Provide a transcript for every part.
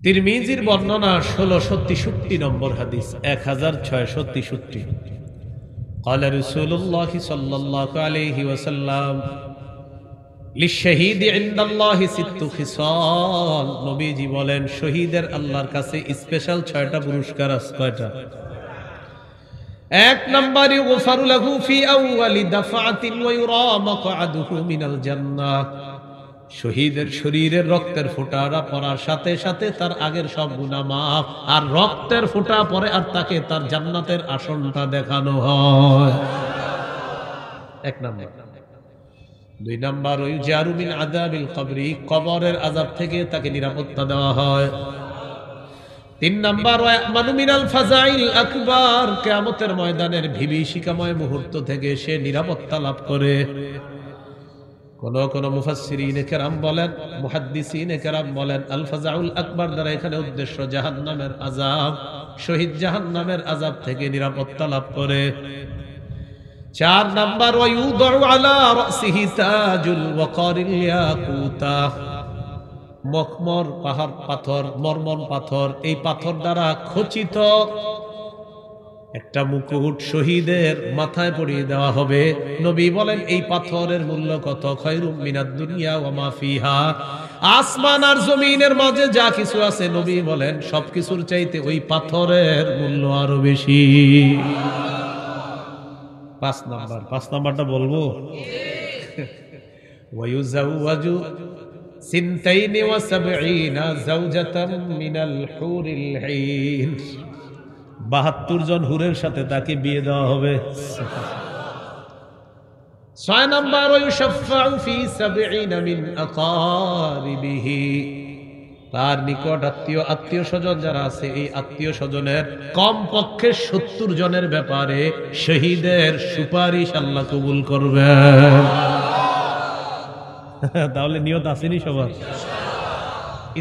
তিরমিজির বর্ণনা 1663 নম্বর হাদিস 1663 قال رسول الله صلى الله عليه وسلم للشهيد عند الله ست خصال নবীজি বলেন শহীদের আল্লাহর কাছে স্পেশাল 6টা পুরস্কার আছে কয়টা এক নাম্বার ইগফারু লাহু ফি আউয়ালি দাফাতিন ওয়া ইউরা মাকআদুহু মিনাল জান্নাহ শহীদের শরীরের রক্তের ফোঁটা পড়ার সাথে সাথে তার আগের সব গুনাহ মাফ আর রক্তের ফোঁটা পড়ে আর তাকে তার জান্নাতের আসনটা দেখানো হয় এক নাম্বার দুই নাম্বার ইউজারু মিন আযাবিল কবরি কবরের আযাব থেকে তাকে নিরাপত্তা দেওয়া হয় তিন নাম্বার ওয়ামানু মিনাল ফাজাইল আকবার কিয়ামতের ময়দানের বিভীষিকাময় মুহূর্ত থেকে সে নিরাপত্তা লাভ করে কোন মুফাসসিরিনে কেরাম বলেন মুহাদ্দিসিনে কেরাম বলেন আল ফাজাউল আকবার দ্বারা এখানে উদ্দেশ্য জাহান্নামের আযাব শহীদ জাহান্নামের আযাব থেকে নিরাপত্তা লাভ করে চার নাম্বার ওয়ায়ুদউ আলা রাসিহি তাজুল ওয়াকারিল ইয়াকুতা মখমর পাহাড় পাথর মরমর পাথর এই পাথর দ্বারা খচিত একটা মুকুট শহীদের মাথায় পরিয়ে দেওয়া হবে নবী বলেন এই পাথরের মূল্য কত খায়রুম মিনাদ দুনিয়া ওয়া মা ফিহা আসমান আর জমিনের মাঝে যা কিছু আছে নবী বলেন সবকিছুর চাইতে ওই পাথরের মূল্য আরো বেশি পাঁচ নাম্বারটা বলবো ওয়ায়ুজাওয়াজু সিনতাইনি ওয়া সাবঈনা যাওজাতাম মিনাল হুরিল আইন 72 জন হুরের সাথে তাকে বিয়ে দেওয়া হবে 6 নাম্বার ওয়ায়ুশাফাউ ফি 70 মিন আকারিবিহি তার নিকট আত্মীয় স্বজন যারা আছে এই আত্মীয় স্বজনের কমপক্ষে 70 জনের ব্যাপারে শহীদের সুপারিশ আল্লাহ কবুল করবেন তাহলে নিয়ত আসেনি সবার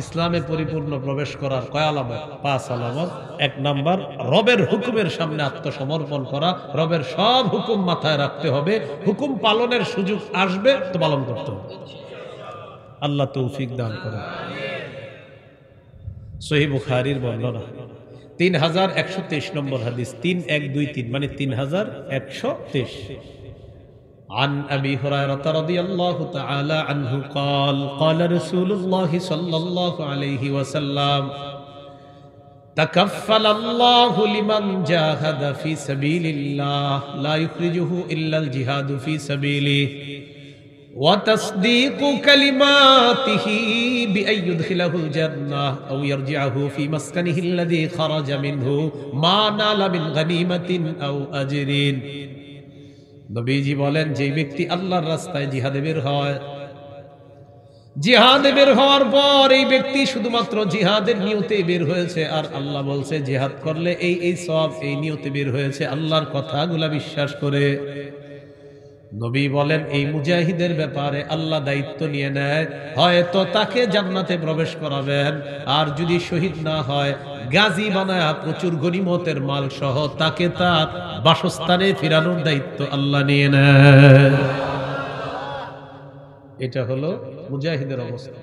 ইসলামে পরিপূর্ণ প্রবেশ করার কয় আলামত 5 আলামত এক নাম্বার রবের হুকুমের সামনে আত্মসমর্পণ করা রবের সব হুকুম মাথায় রাখতে হবে হুকুম পালনের সুযোগ আসবে তো পালন করতে হবে আল্লাহ তৌফিক দান করুন সহিহ বুখারীর বর্ণনা 3123 নম্বর হাদিস 3123 মানে 3123 عن أبي هريرة رضي الله تعالى عنه قال قال رسول الله صلى الله عليه وسلم تكفل الله لمن جاهد في سبيل الله لا يخرجه إلا الجهاد في سبيله وتصديق كلماته بأن يدخله الجنة أو يرجعه في مسكنه الذي خرج منه ما نال من غنيمة أو أجر নবীজি বলেন যে ব্যক্তি আল্লাহর রাস্তায় জিহাদে বের হওয়ার পর এই ব্যক্তি শুধুমাত্র জিহাদের নিয়তে বের হয়েছে আর আল্লাহ বলছে জিহাদ করলে এই সওয়াব এই নিয়তে বের হয়েছে আল্লাহর কথাগুলা বিশ্বাস করে নবী বলেন এই মুজাহিদের ব্যাপারে আল্লাহ দায়িত্ব নিয়ে নেয় হয়তো তাকে জান্নাতে প্রবেশ করাবেন আর যদি শহীদ না হয় গাজী বানায়া প্রচুর গনিমতের মাল সহ তাকে তার বাসস্থানে ফিরানোর দায়িত্ব আল্লাহ নিয়ে নেয় এটা হলো মুজাহিদের অবস্থা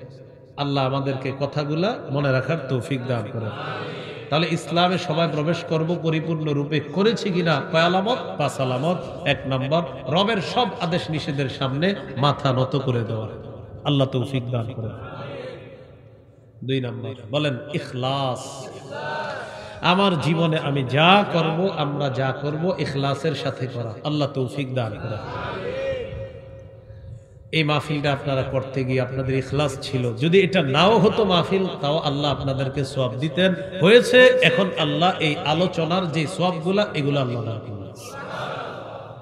আল্লাহ আমাদেরকে কথাগুলা মনে রাখার তৌফিক দান করেন তাহলে ইসলামে সবাই প্রবেশ করব পরিপূর্ণ রূপে করেছি কিনা কয় আলামত 5 আলামত এক নাম্বার রবের সব আদেশ নিষেধের সামনে মাথা নত করে দেওয়া আল্লাহ তৌফিক দান করেন 2 নাম্বার বলেন ইখলাস আমার জীবনে আমি যা করব আমরা যা করব ইখলাসের সাথে করা আল্লাহ তৌফিক দান করেন এই মাহফিলটা আপনারা করতে গিয়ে আপনাদের ইখলাস ছিল যদি এটা নাও হতো মাহফিল তাও আল্লাহ আপনাদেরকে সওয়াব দিতেন হয়েছে এখন আল্লাহ এই আলোচনার যে সওয়াবগুলা এগুলো আল্লাহ দান করবেন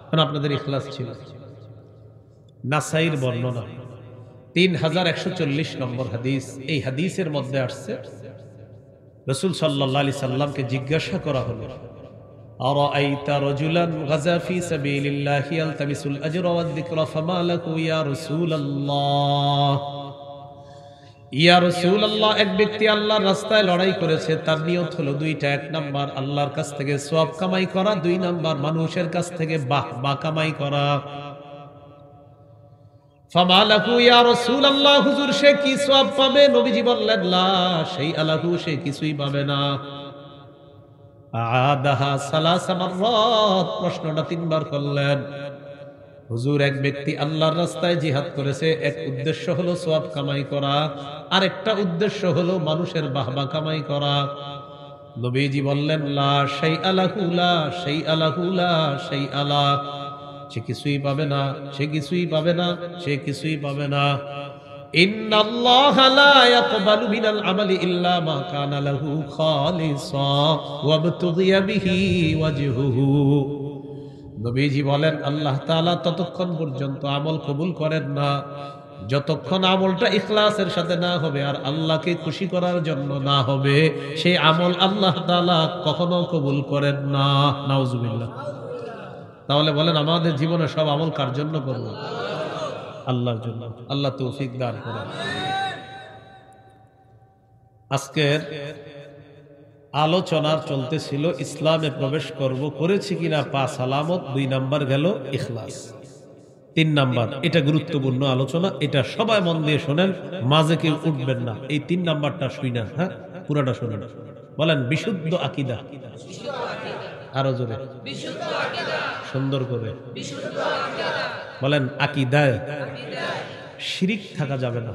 কারণ আপনাদের ইখলাস ছিল নাসাইর বর্ণনা 3140 নম্বর হাদিস এই হাদিসের মধ্যে আসছে রাসূল সাল্লাল্লাহু আলাইহি সাল্লামকে জিজ্ঞাসা করা হলো أرأيت رجلا غزا في سبيل الله يلتمس الأجر والذكر فما له يا رسول الله ইয়া রাসূলুল্লাহ এক ব্যক্তি আল্লাহর রাস্তায় লড়াই করেছে তার নিয়ত হলো দুইটা এক নাম্বার আল্লাহর কাছ থেকে সওয়াব কামাই করা দুই নাম্বার মানুষের কাছ থেকে বাহবা কামাই করা ফামা লাহু ইয়া রাসূলুল্লাহ, হুজুর সে কি সওয়াব পাবে? নবীজি বললেন লা শাইআ লাহু, সে কিছুই পাবে না। আদাহা সালাসা মাররাত, প্রশ্নটা তিনবার করলেন। হুজুর, এক ব্যক্তি আল্লাহর রাস্তায় জিহাদ করেছে, এক উদ্দেশ্য হলো সওয়াব কামাই করা, আরেকটা উদ্দেশ্য হলো মানুষের বাহবা কামাই করা। নবীজি বললেন লা শাইআ লাহু, লা শাইআ লাহু, লা শাইআ লা, সে কিছুই পাবে না, সে কিছুই পাবে না, সে কিছুই পাবে না। ইন্নাল্লাহা লা ইয়াকবালু মিনাল আমালি ইল্লা মা কানা লাহু খালিসা ওয়াবতুগিয়া বিহি ওয়াজহুহু। নবীজি বলেন আল্লাহ তাআলা ততক্ষণ পর্যন্ত আমল কবুল করেন না যতক্ষণ আমলটা ইখলাসের সাথে না হবে আর আল্লাহকে খুশি করার জন্য না হবে, সেই আমল আল্লাহ তাআলা কখনো কবুল করেন না। নাউজুবিল্লাহ। তাহলে বলেন আমাদের জীবনে সব আমল কার জন্য করব? আল্লাহর জন্য। আল্লাহ তৌফিক দান করেন। আজকের আলোচনার চলতেছিল ইসলামে প্রবেশ করব, করেছি কিনা 5 আলামত, 2 নাম্বার গেল ইখলাস, 3 নাম্বার, এটা গুরুত্বপূর্ণ আলোচনা, এটা সবাই মন দিয়ে শোনেন, মাঝে কেউ উঠবেন না, এই 3 নাম্বারটা শুনেন, হ্যাঁ পুরাটা শুনেন। বলেন বিশুদ্ধ আকীদা। আরো জোরে, বিশুদ্ধ আকীদা, সুন্দর করে বিশুদ্ধ আকীদা বলেন। আকীদায় শিরিক থাকা যাবে না,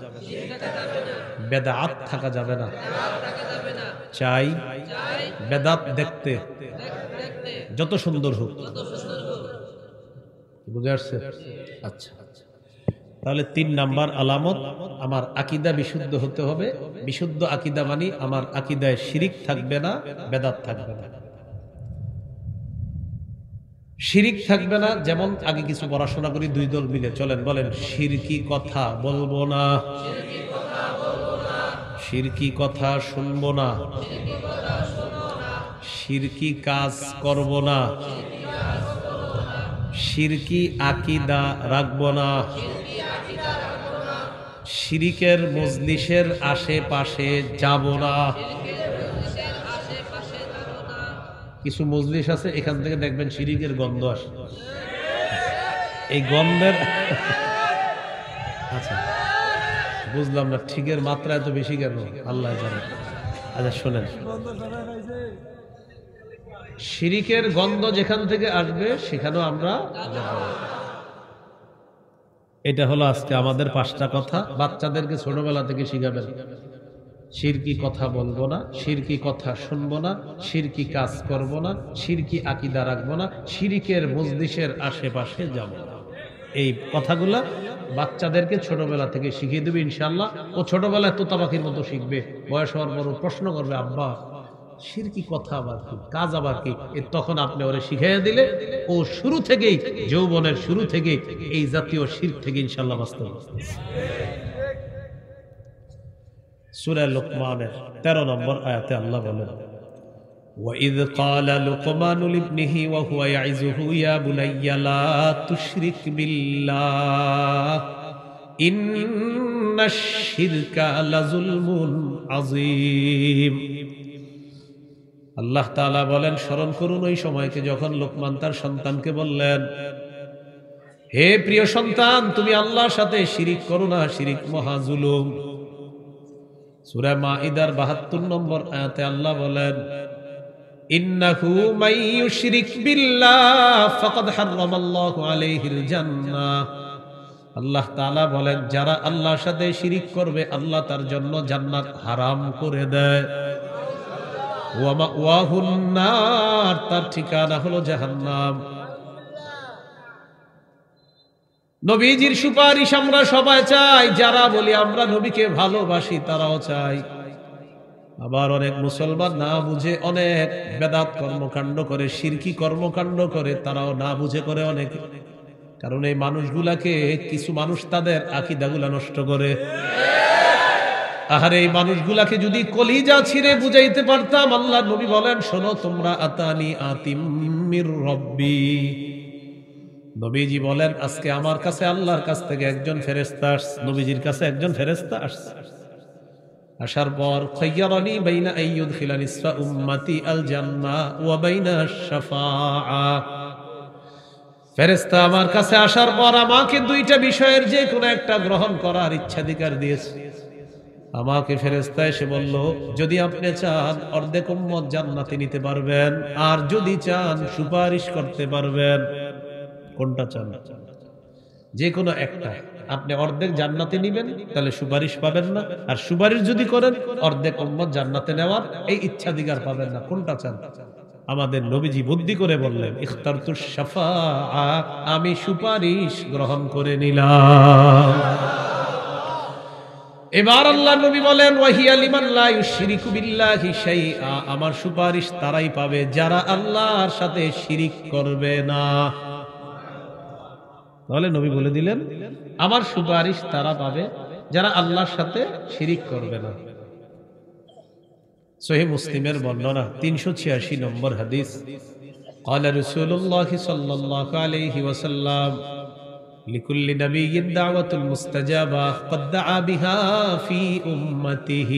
বেদাত থাকা যাবে না। চাই বেদাত দেখতে যত সুন্দর হোক। বুঝে আসছে? আচ্ছা, তাহলে 3 নাম্বার আলামত, আমার আকীদা বিশুদ্ধ হতে হবে। বিশুদ্ধ আকীদা মানে আমার আকীদায় শিরিক থাকবে না, বেদাত থাকবে না। শিরিক থাকবে না, যেমন আগে কিছু পড়াশোনা করি 2 দল মিলে, চলেন বলেন শিরকি কথা বলবো না, শিরকি কথা শুনবো না, শিরকি কাজ করব না, শিরকি আকীদা রাখবো না, শিরিকের মজলিসের আশেপাশে যাব না। কিছু মজলিস আছে এখান থেকে দেখবেন শিরিকের গন্ধ আসে, এই গন্ধের আচ্ছা বুঝলাম না, ঠিকের মাত্রা এত বেশি কেন আল্লাহ জানে। আচ্ছা শোনেন, শিরিকের গন্ধ যেখান থেকে আসবে সেখানেও আমরা যাব। এটা হলো আজকে আমাদের 5টা কথা, বাচ্চাদেরকে ছোটবেলা থেকে শিখাবেন। শিরকি কথা বলবো না, শিরকি কথা শুনবো না, শিরকি কাজ করব না, শিরকি আকীদা রাখবো না, শিরিকের মজলিসের আশেপাশে যাব না। এই কথাগুলা বাচ্চাদেরকে ছোটবেলা থেকে শিখিয়ে দেবে ইনশাআল্লাহ। ও ছোটবেলায় তোতা পাখির মতো শিখবে, বয়স হওয়ার পর প্রশ্ন করবে আব্বা শিরকি কথা আবার কি, কাজ আবার কি। তখন আপনি ওরে শিখাইয়া দিলে ও শুরু থেকেই, যৌবনের শুরু থেকে এই জাতীয় শিরক থেকে ইনশাআল্লাহ বাঁচতে হবে। সূরা লুকমানের 13 নম্বর আয়াতে আল্লাহ বলেন, وَإِذْ قَالَ لُقْمَانُ لِابْنِهِ وَهُوَ يَعِظُهُ يَا بُنَيَّ لَا تُشْرِكْ بِاللَّهِ إِنَّ الشِّرْكَ لَظُلْمٌ عَظِيمٌ। আল্লাহ তাআলা বলেন, স্মরণ করুন ওই সময়কে যখন লোকমান তার সন্তানকে বললেন, হে প্রিয় সন্তান, তুমি আল্লাহর সাথে শিরিক করো না, শিরিক মহা জুলুম। সূরা মাঈদার ৭২ নম্বর আয়াতে আল্লাহ বলেন, ইন্নাহু মান ইউশরিক বিল্লাহ ফাকাদ হারামাল্লাহু আলাইহিল জান্নাহ। আল্লাহ তাআলা বলেন, যারা আল্লাহর সাথে শিরিক করবে আল্লাহ তার জন্য জান্নাত হারাম করে দেয়। ওয়া মাওয়াহুন নার, তার ঠিকানা হলো জাহান্নাম। নবীজির সুপারিশ আমরা সবাই চাই, যারা বলি আমরা নবীকে ভালোবাসি তারাও চাই। আবার অনেক মুসলমান না বুঝে অনেক বেদাত কর্মকাণ্ড করে, শিরকি কর্মকাণ্ড করে, তারাও না বুঝে করে অনেক। কারণ এই মানুষগুলাকে কিছু মানুষ তাদের আকীদাগুলা নষ্ট করে। আর এই মানুষগুলাকে যদি কলিজা ছিঁড়ে বুঝাইতে পারতাম, আল্লাহ নবী বলেন, শোনো তোমরা আতানি আতিম মির রব্বি। নবীজি বলেন, আজকে আমার কাছে আল্লাহর কাছ থেকে একজন ফেরেশতা আসছে, নবীজির কাছে একজন ফেরেশতা আসছে। আসার পর খায়্যারানি বাইনা আইয়ুদখিলা নিসফা উম্মতি আল জান্নাহ ওয়া বাইনা আশ-শাফাআ। ফেরেশতা আমার কাছে আসার পর আমাকে দুইটা বিষয়ের যে কোনো একটা গ্রহণ করার ইচ্ছাধিকার দিয়েছে। আমাকে ফেরেশতা এসে বলল, যদি আপনি চান অর্ধেক উম্মত জান্নাতে নিতে পারবেন, আর যদি চান সুপারিশ করতে পারবেন। কোনটা চান? যে কোনো একটা। আপনি অর্ধেক জান্নাতে নিবেন, তাহলে সুপারিশ পাবেন না, আর সুপারিশ যদি করেন অর্ধেক উম্মত জান্নাতে নেওয়ার এই ইচ্ছাধিকার পাবেন না। কোনটা চান? আমাদের নবীজি বুদ্ধি করে বললেন, ইখতারতুশ শাফাআ, আমি সুপারিশ গ্রহণ করে নিলাম। এবার আল্লাহ নবী বলেন, ওয়াহিয়া লিমান লা ইউশরিকু বিল্লাহি শাইআ, আমার সুপারিশ তারাই পাবে যারা আল্লাহর সাথে শিরিক করবে না। তাহলে নবী বলে দিলেন, আমার সুপারিশ তারা পাবে যারা আল্লাহর সাথে শিরিক করবে না। সহিহ মুসলিমের বর্ণনা 386 নম্বর হাদিস। قال رسول الله صلى الله عليه وسلم لكل نبي دعوة مستجابة قد دعا بها في أمته।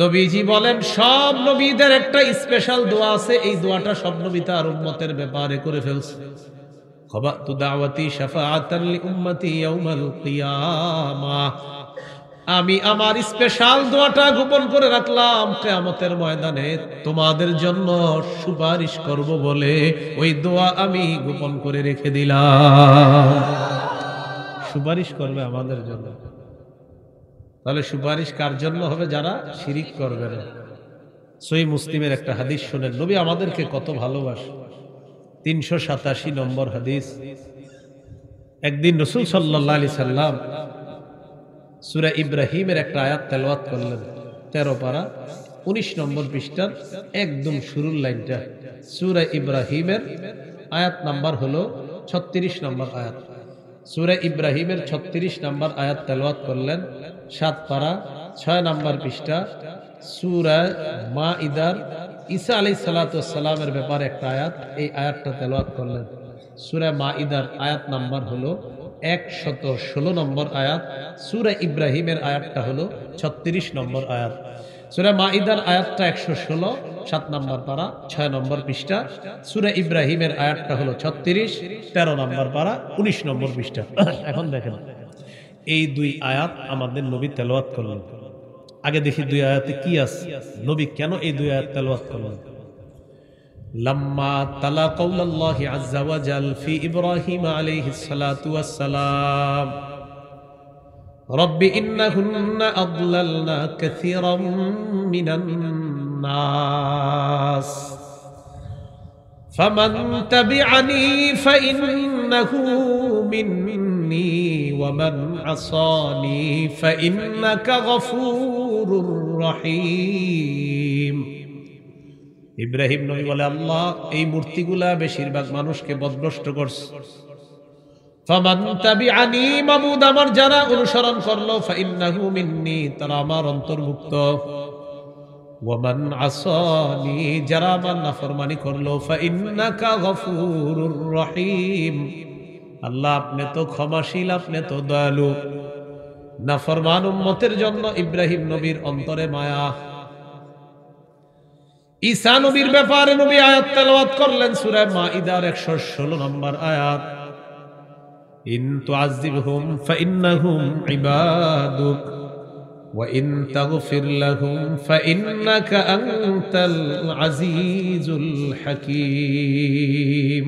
নবীজি বলেন, সব নবীদের একটা স্পেশাল দোয়া আছে, এই দোয়াটা সব নবী তার উম্মতের ব্যাপারে করে ফেলছে। খাবাতু দাওয়াতি শাফাআতান লিউম্মতি ইয়াউমাল কিয়ামাহ, আমি আমার স্পেশাল দোয়াটা গোপন করে রাখলাম, কিয়ামতের ময়দানে তোমাদের জন্য সুপারিশ করব বলে ওই দোয়া আমি গোপন করে রেখে দিলাম। সুপারিশ করবে আমাদের জন্য। তাহলে সুপারিশ কার জন্য হবে? যারা শিরিক করবে না। সহিহ মুসলিমের একটা হাদিস শুনেন, নবী আমাদেরকে কত ভালোবাসে। 387 নম্বর হাদিস। একদিন রাসূল সাল্লাল্লাহু আলাইহি সাল্লাম সূরা ইব্রাহিমের একটা আয়াত তেলাওয়াত করলেন, 13 পারা 19 নম্বর পৃষ্ঠার একদম শুরুর লাইনটা। সূরা ইব্রাহিমের আয়াত নাম্বার হলো 36 নম্বর আয়াত। সূরা ইব্রাহিমের 36 নম্বর আয়াত তেলাওয়াত করলেন, 7 পারা 6 নম্বর পৃষ্ঠা। সূরা মাইদার ঈসা আলাইহিস সালাতু ওয়াস সালামের ব্যাপারে একটা আয়াত, এই আয়াতটা তেলাওয়াত করলেন। সূরা মাইদার আয়াত নাম্বার হলো 116 নম্বর আয়াত। সূরা ইব্রাহিমের আয়াতটা হলো 36 নম্বর আয়াত। সূরা মাইদার আয়াতটা 116, 7 নম্বর পারা 6 নম্বর পৃষ্ঠা। সূরা ইব্রাহিমের আয়াতটা হলো 36, 13 নম্বর পারা 19 নম্বর পৃষ্ঠা। এখন দেখেন এই দুই আয়াত আমাদের নবী তেলাওয়াত করলেন। আগে দেখি দুই আয়াতে কি আছে, নবী কেন এই দুই আয়াত তেলাওয়াত করলেন। লাম্মা তালা কাউলাল্লাহি আযজা ওয়া জাল ফি ইব্রাহিম আলাইহিস সালাতু ওয়াস সালাম রব্বি ইন্নাহুন্না আদলালনা কাসীরাম মিনান নাস ফামান তাবিআনি ফাইন্নাহু মিন্নি ওয়া মান আসানি ফাইন্নাকা গফুরুর রহিম। ইব্রাহিম নবী বলে, আল্লাহ এই মূর্তিগুলা বেশিরভাগ মানুষকে বদভ্রষ্ট করছে। ফামান তাবিআনি, মাবুদ আমার যারা অনুসরণ করলো, ফাইন্নাহু মিন্নি, তারা আমার অন্তর্ভুক্ত। ওয়া মান আসানি, যারা আমার নাফরমানি করলো, ফাইন্নাকা গফুরুর রহিম, আল্লাহ আপনি তো ক্ষমাশীল, আপনি তো দয়ালু। নাফরমান উম্মতের জন্য ইব্রাহিম নবীর অন্তরে মায়া। ঈসা নবীর ব্যাপারে নবী আয়াত তেলাওয়াত করলেন, সূরা মাইদার 116 নম্বর আয়াত। ইন তুআযিবহুম ফাইন্নাহুম ইবাদুক ওয়া ইন তাগফির লাহুম ফাইন্নাকা আনতাল আজিজুল হাকীম।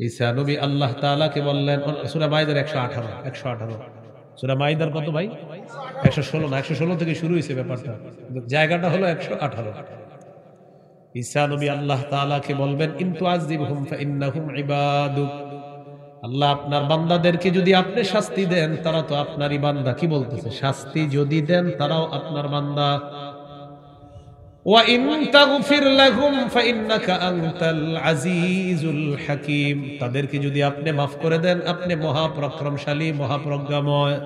ঈসা নবী আল্লাহ তাআলাকে বললেন, সূরা মাইদার 118। সূরা মাইদার কত ভাই? 116 না, 116 থেকে শুরু হয়েছে ব্যাপারটা, জায়গাটা হলো 118। ঈসা নবী আল্লাহ তাআলাকে বলবেন, ইন তুআযিবহুম ফাইন্নাহুম ইবাদুক, আল্লাহ আপনার বান্দাদেরকে যদি আপনি শাস্তি দেন, তারা তো আপনারই বান্দা। কি বলতেছে? শাস্তি যদি দেন তারাও আপনার বান্দা। ওয়া ইন তাগফির লাহুম ফাইন্নাকা আনতাল আজিজুল হাকীম, তাদেরকে যদি আপনি মাফ করে দেন, আপনি মহাপরাক্রমশালী, মহাপ্রজ্ঞাময়।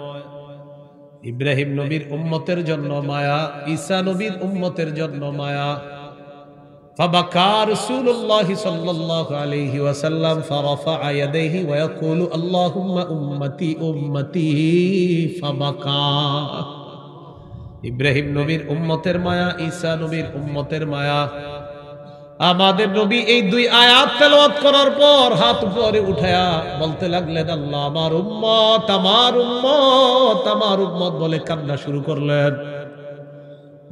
ইব্রাহিম নবীর উম্মতের জন্য মায়া, ঈসা নবীর উম্মতের জন্য মায়া। ফাবাকা রাসূলুল্লাহ সাল্লাল্লাহু আলাইহি ওয়াসাল্লাম ফারাফা ইয়াদাইহি ওয়া ইয়াকুলু আল্লাহুম্মা উম্মতি উম্মতি ফাবাকা। ইব্রাহিম নবীর উম্মতের মায়া, ঈসা নবীর উম্মতের মায়া। আমাদের নবী এই দুই আয়াত তেলাওয়াত করার পর হাত উপরে উঠায়া বলতে লাগলেন, আল্লাহ আমার উম্মত, আমার উম্মত, আমার উম্মত বলে কান্না শুরু করলেন।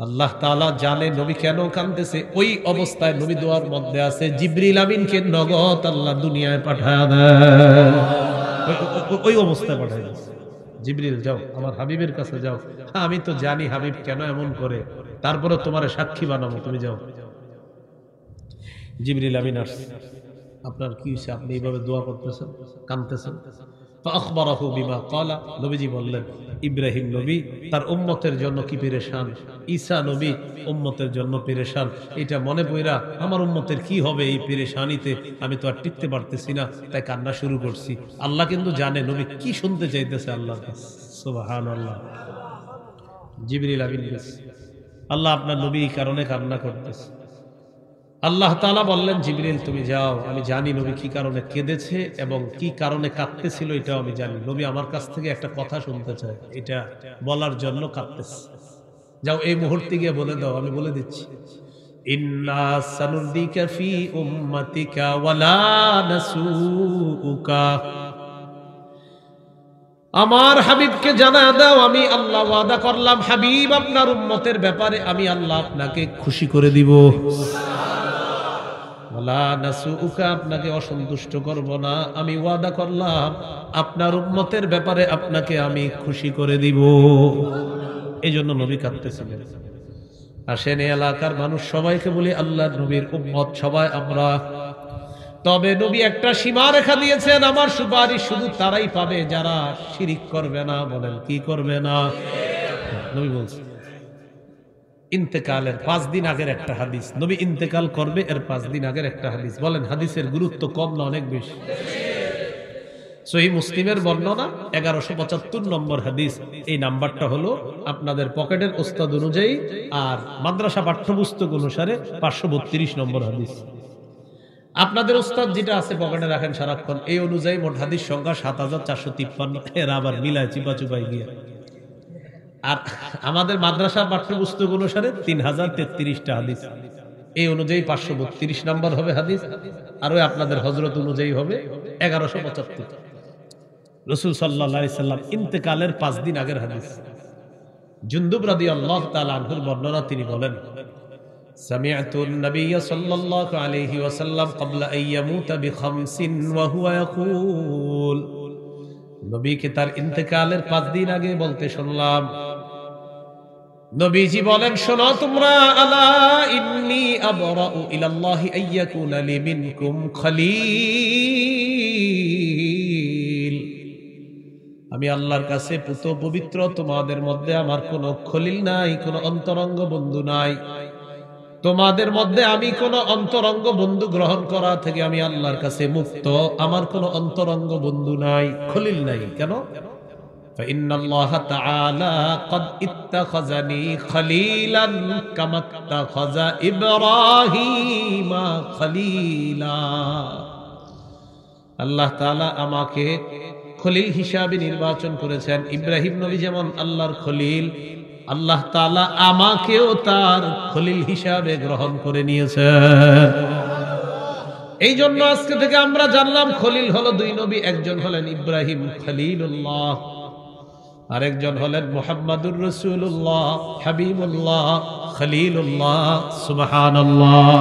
আল্লাহ তাআলা জানে নবী কেন কাঁদতেছে। ওই অবস্থায় নবী দোয়ার মধ্যে আছে, জিবরিল আমিনকে নগদ আল্লাহ দুনিয়ায় পাঠায় দেন। ওই অবস্থায় পাঠায় দিয়েছে, জিবরিল যাও আমার হাবিবের কাছে যাও, আমি তো জানি হাবিব কেন এমন করে, তারপরে তোমার সাক্ষী বানাবো, তুমি যাও। জিবরিল আমিন আসছে, আপনার কি হয়েছে, আপনি এইভাবে দোয়া করতেছেন, কাঁদতেছেন? ফাখবারাহু বিমা ক্বালা, নবীজি বললেন ইব্রাহিম নবী তার উম্মতের জন্য কি পেরেশান, ঈসা নবী উম্মতের জন্য পেরেশান, এটা মনে পড়া আমার উম্মতের কি হবে এই পেরেশানিতে, আমি তো আর টিকতে পারতেছি না, তাই কান্না শুরু করছি। আল্লাহ কিন্তু জানে নবী কি শুনতে চাইতেছে আল্লাহর কাছে। সুবহানাল্লাহ। জিবরিল আমিন গেছে, আল্লাহ আপনার নবী এই কারণে কান্না করতেছে। আল্লাহ তাআলা বললেন, জিবরিল তুমি যাও, আমি জানি নবী কি কারণে কেঁদেছে এবং কি কারণে কাঁদতেছিল, এটাও আমি জানি। নবী আমার কাছ থেকে একটা কথা শুনতে চায়, এটা বলার জন্য কাঁদতেছে। যাও এই মুহূর্তে গিয়ে বলে দাও, আমি বলে দিচ্ছি, ইন্না সানুরদিকা ফি উম্মাতিকা ওয়ালা নাসুকা। আমার হাবিবকে জানায় দাও, আমি আল্লাহ ওয়াদা করলাম হাবিব আপনার উম্মতের ব্যাপারে আমি আল্লাহ আপনাকে খুশি করে দিব। আপনাকে অসন্তুষ্ট করব না, আমি ওয়াদা করলাম আপনার উম্মতের ব্যাপারে আপনাকে আমি খুশি করে দিব। এই জন্য নবী কাঁদতেছিলেন। আসেন এই এলাকার মানুষ সবাইকে বলি আল্লাহর নবীর উম্মত সবাই আমরা। তবে নবী একটা সীমা রেখা দিয়েছেন, আমার সুপারিশ শুধু তারাই পাবে যারা শিরিক করবে না। বলেন কি করবে না? নবী বলছেন ইন্তেকালের 5 দিন আগের একটা হাদিস, নবী ইন্তেকাল করবে এর 5 দিন আগের একটা হাদিস। বলেন হাদিসের গুরুত্ব কম না অনেক বেশি? সহিহ মুসলিমের বর্ণনা 1175 নম্বর হাদিস। এই নাম্বারটা হলো আপনাদের পকেটের ওস্তাদ অনুযায়ী আর মাদ্রাসা পাঠ্যপুস্তক অনুসারে 532 নম্বর হাদিস। আপনাদের ওস্তাদ যেটা আছে পকেটে রাখেন সারাক্ষণ, এই অনুযায়ী মোট হাদিস সংখ্যা 7453। এর আবার মিলায় চিপাচুপাই গিয়ে। আর আমাদের মাদ্রাসা পাঠ্যপুস্তক অনুসারে 3033টা হাদিস। এই অনুযায়ী 532 নম্বর হবে হাদিস। আর ওই আপনাদের হযরত অনুযায়ী হবে 1175। রাসূল সাল্লাল্লাহু আলাইহি সাল্লাম ইন্তেকালের 5 দিন আগের হাদিস। জুনদুব রাদিয়াল্লাহু তাআলা আনহুর বর্ণনা, তিনি বলেন সামি'তু an-নাবিয়্য সাল্লাল্লাহু আলাইহি ওয়াসাল্লাম ক্বাবলা আন ইয়ামুতা বিখামসিন ওয়া হুয়া ইয়াকুল। নবীকে তার ইন্তেকালের 5 দিন আগে বলতে শুনলাম। নবীজি বলেন, শোনো তোমরা, আলা ইন্নী আবরাউ ইলাল্লাহি আইয়াকুনা লি মিনকুম খলিল। আমি আল্লাহর কাছে পুত পবিত্র, তোমাদের মধ্যে আমার কোনো খলিল নাই, কোনো অন্তরঙ্গ বন্ধু নাই। তোমাদের মধ্যে আমি কোনো অন্তরঙ্গ বন্ধু গ্রহণ করা থেকে আমি আল্লাহর কাছে মুক্ত। আমার কোনো অন্তরঙ্গ বন্ধু নাই, খলিল নাই। কেন? فإن الله تعالى قد اتخذني خليلا كما اتخذ إبراهيم خليلا। আল্লাহ তাআলা আমাকে খলিল হিসাবে নির্বাচন করেছেন। ইব্রাহিম নবী যেমন আল্লাহর খলিল, আল্লাহ তাআলা আমাকেও তার খলিল হিসাবে গ্রহণ করে নিয়েছেন। এই জন্য আজকে থেকে আমরা জানলাম খলিল হলো 2 নবী। একজন হলেন ইব্রাহিম খলিলুল্লাহ, আরেকজন হলেন মুহাম্মাদুর রাসূলুল্লাহ হাবিবুল্লাহ খলিলুল্লাহ। সুবহানাল্লাহ।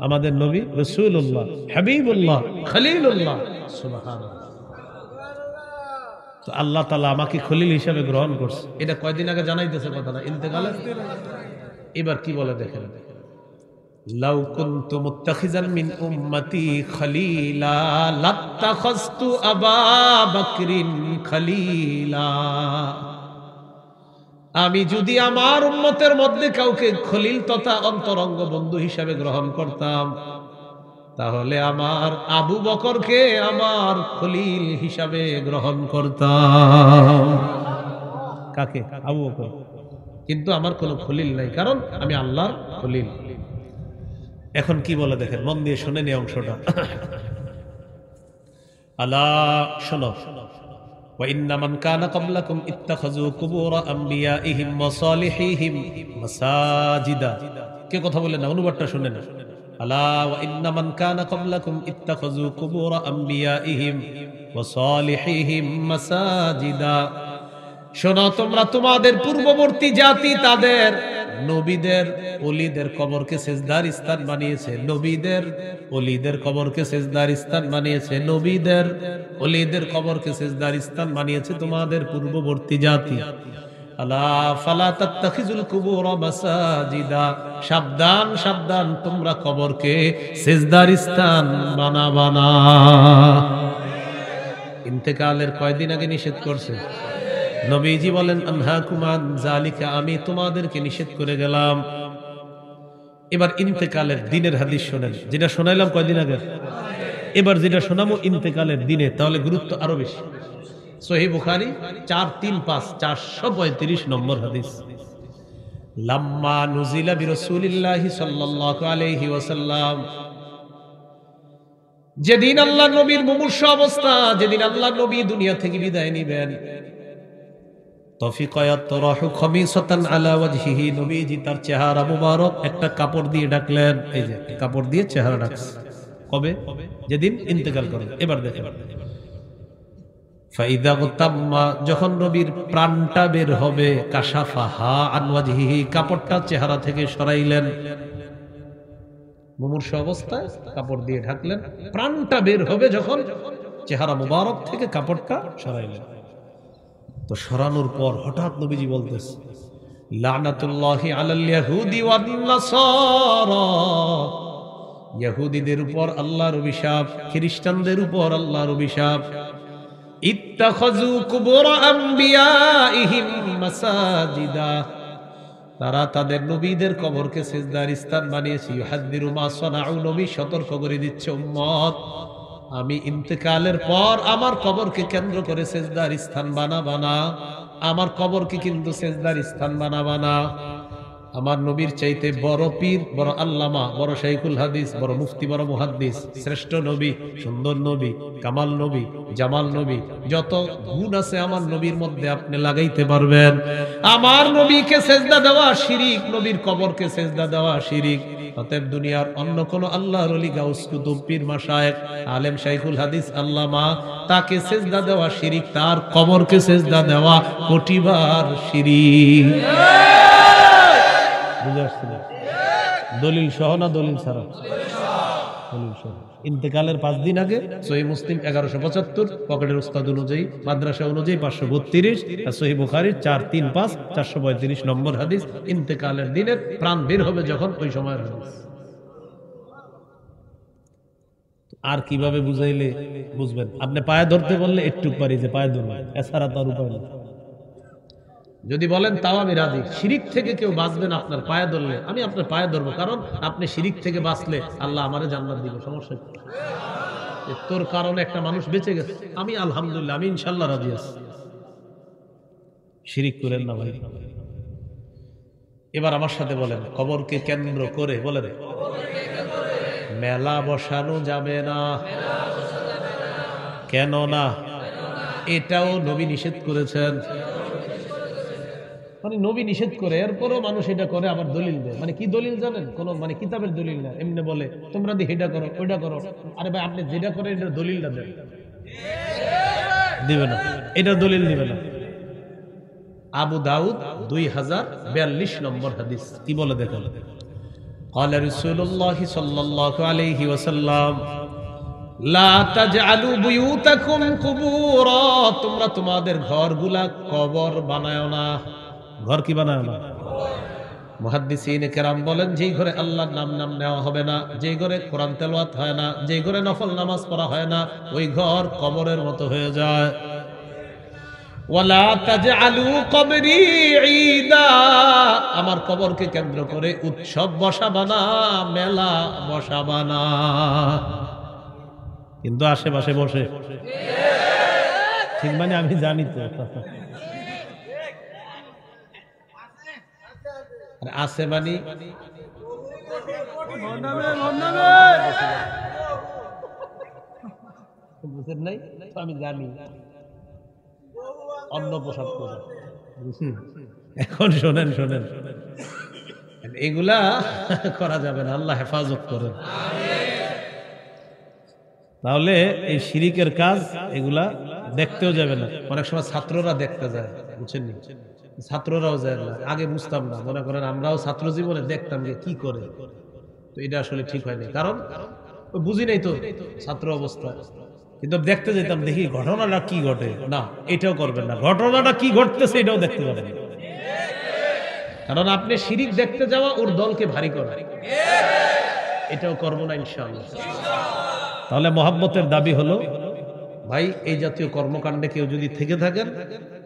আমাদের নবী রাসূলুল্লাহ হাবিবুল্লাহ খলিলুল্লাহ। সুবহানাল্লাহ। তো আল্লাহ তাআলা আমাকে খলিল হিসেবে গ্রহণ করছে। এটা কয়দিন আগে জানাইতেছে কথা না, ইন্তেকালে। এবার কি বলে দেখেন, লাউ কুনতু মুত্তাখিজান মিন উম্মতি খলিলা লাত্তাখাযতু আবা বকরিন খলিলা। আমি যদি আমার উম্মতের মধ্যে কাউকে খলিল তথা অন্তরঙ্গ বন্ধু হিসেবে গ্রহণ করতাম, তাহলে আমার আবু বকরকে আমার খলিল হিসাবে গ্রহণ করতাম। কাকে? আবু বকর। কিন্তু আমার কোনো খলিল নাই, কারণ আমি আল্লাহর খলিল। এখন কি বলে দেখেন, মন দিয়ে শুনেন এই অংশটা। আলা শোনো, ওয়া ইন্না মান কানা ক্বাবলাকুম ইত্তাখাযু কুবুর আমবিয়াইহিম ওয়া সালিহিহিম মাসাজিদা কে কথা বলে না, অনুবাদটা শুনে না। আলা ওয়া ইন্না মান কানা ক্বাবলাকুম ইত্তাখাযু কুবুর আমবিয়াইহিম ওয়া সালিহিহিম মাসাজিদা। শোনো, তোমরা তোমাদের পূর্ববর্তী জাতি তাদের নবীদের ওলিদের কবরকে সেজদার স্থান বানিয়েছে, নবীদের ওলিদের কবরকে সেজদার স্থান বানিয়েছে, নবীদের ওলিদের কবরকে সেজদার স্থান বানিয়েছে তোমাদের পূর্ববর্তী জাতি। আলা ফালা তাত্তাখিজুল কুবুর মাসাজিদা, সাবধান সাবধান, তোমরা কবরকে সেজদার স্থান বানাবা না। ইন্তেকালের কয়দিন আগে নিষেধ করছে নবীজি বলেন আনহাকুম আন যালিকা, আমি তোমাদেরকে নিষেধ করে গেলাম। এবার ইন্তেকালের দিনের হাদিস শোনেন, যেটা শোনাইলাম কয়দিন আগে, এবার যেটা শোনাবো ইন্তেকালের দিনে, তাহলে গুরুত্ব আরো বেশি। সহিহ বুখারী 435 435 নম্বর হাদিস। লাম্মা নুজিলা বিরাসূলিল্লাহি সাল্লাল্লাহু আলাইহি ওয়াসাল্লাম, যেদিন আল্লাহ নবীর মুমূর্ষ অবস্থা, যেদিন আল্লাহ নবী দুনিয়া থেকে বিদায় নিবেন, তফিকা ইয়াতরাহু খামিসাতান আলা ওয়াজহিহি, নবীজি তার চেহারা মুবারক একটা কাপড় দিয়ে ঢাকলেন। এই যে কাপড় দিয়ে চেহারা ঢাকছে, কবে? যেদিন ইন্তেকাল করেন। এবার দেখেন, ফাইদা তাম্মা, যখন নবীর প্রাণটা বের হবে, কাশাফাহা আন ওয়াজহিহি, কাপড়টা চেহারা থেকে সরাইলেন। মুমূর্ষ অবস্থায় কাপড় দিয়ে ঢাকলেন, প্রাণটা বের হবে যখন, চেহারা মুবারক থেকে কাপড়টা সরাইলেন। তো সরানোর পর হঠাৎ নবীজি বলতেছে, লানাতুল্লাহি আলাল ইয়াহুদি ওয়ান নাসারা, ইহুদিদের উপর আল্লাহর অভিশাপ, খ্রিস্টানদের উপর আল্লাহর অভিশাপ। ইত্তাখাযু কুবুর আমবিয়াইহিম মাসাজিদা, তারা তাদের নবীদের কবরকে সিজদার স্থান বানিয়েছে। ইউহাদ্দিরু মা সানাউ, নবী সতর্ক করে দিচ্ছে উম্মত, আমি ইন্তেকালের পর আমার কবরকে কেন্দ্র করে সিজদার স্থান বানাবা না, আমার কবরকে কিন্তু সিজদার স্থান বানাবা না। আমার নবীর চাইতে বড় পীর, বড় আল্লামা, বড় শাইখুল হাদিস, বড় মুফতি, বড় মুহাদ্দিস, শ্রেষ্ঠ নবী, সুন্দর নবী, কামাল নবী, জামাল নবী, যত গুণ আছে আমার নবীর মধ্যে আপনি লাগাইতে পারবেন। আমার নবীকে সেজদা দেওয়া শিরিক, নবীর কবরকে সেজদা দেওয়া শিরিক। অতএব দুনিয়ার অন্য কোন আল্লাহর ওলি, গাউস, কুতুব, পীর, মাশায়েখ, আলেম, শাইখুল হাদিস, আল্লামা, তাকে সেজদা দেওয়া শিরিক, তার কবরকে সেজদা দেওয়া কোটিবার শিরিক। বুঝে আসছে না? দলিল সহ না দলিল ছাড়া? দলিল সহ। ইন্তেকালের 5 দিন আগে সহিহ মুসলিম 1175, পকেটের উস্তাদ অনুযায়ী, মাদ্রাসা অনুযায়ী 532, আর সহিহ বুখারী 435 435 নম্বর হাদিস। ইন্তেকালের দিনের প্রাণ বের হবে যখন, ওই সময়ের হাদিস। আর কিভাবে বুঝাইলে বুঝবেন? আপনি পায়ে ধরতে বললে একটু পারি যে পায়ে ধরবেন, এছাড়া তার উপায় নেই। যদি বলেন তাও আমি রাজি, শিরিক থেকে কেউ বাঁচবে না আপনার পায়ে ধরলে, আমি আপনার পায়ে ধরবো, কারণ আপনি শিরিক থেকে বাঁচলে আল্লাহ আমারে জান্নাত দিবে, সমস্যা কি? তোর কারণে একটা মানুষ বেঁচে গেছে, আমি আলহামদুলিল্লাহ, আমি ইনশাল্লাহ রাজি আছি। শিরিক করেন না ভাই। এবার আমার সাথে বলেন, কবরকে কেন্দ্র করে বলেন মেলা বসানো যাবে না। কেন না? এটাও নবী নিষেধ করেছেন। মানে নবী নিষেধ করে, এরপরও মানুষ এটা করে, আবার দলিল দেয়। মানে কি দলিল জানেন? কোন মানে কিতাবের দলিল না, এমনি বলে তোমরা দিয়ে এটা করো, ওইটা করো। আরে ভাই, আপনি যেটা করেন এটা দলিলটা দেন, দিবে না, এটা দলিল দিবে না। আবু দাউদ 2042 নম্বর হাদিস কি বলে দেখেন, قال رسول الله صلى الله عليه وسلم لا تجعلوا بيوتكم قبورا, তোমরা তোমাদের ঘরগুলা কবর বানায়ো না। ঘর কি বানায় না? মুহাদ্দিসিনে কেরাম বলেন, যেই ঘরে আল্লাহর নাম নেওয়া হবে না, যেই ঘরে কোরআন তেলাওয়াত হয় না, যেই ঘরে নফল নামাজ পড়া হয় না, ওই ঘর কবরের মতো হয়ে যায়। ওয়ালা তাজআলু কবরি ঈদা, আমার কবরকে কেন্দ্র করে উৎসব বসাবা না, মেলা বসাবা না। কিন্তু আশেপাশে বসে, ঠিক মানে আমি জানি তো আছে মানে বুঝেন নাই, আমি জানি অন্য পোশাক করে। এখন শোনেন, এগুলা করা যাবে না, আল্লাহ হেফাজত করেন। তাহলে এই শিরিকের কাজ এগুলা দেখতেও যাবে না। অনেক সময় ছাত্ররা দেখতে যায়, বুঝছেন, ছাত্ররাও যায় না। আগে বুঝতাম না, মনে করেন আমরাও ছাত্র জীবনে দেখতাম যে কি করে, তো এটা আসলে ঠিক হয়নি, কারণ বুঝি নাই তো ছাত্র অবস্থায়। কিন্তু দেখতে যেতাম, দেখি ঘটনাটা কি ঘটে, না এটাও করবেন না, ঘটনাটা কি ঘটতেছে এটাও দেখতে পারেন, কারণ আপনি শিরিক দেখতে যাওয়া ওর দলকে ভারী করা, এটাও করবো না ইনশাআল্লাহ। তাহলে মহব্বতের দাবি হলো, ভাই এই জাতীয় কর্মকাণ্ডে কেউ যদি থেকে থাকেন,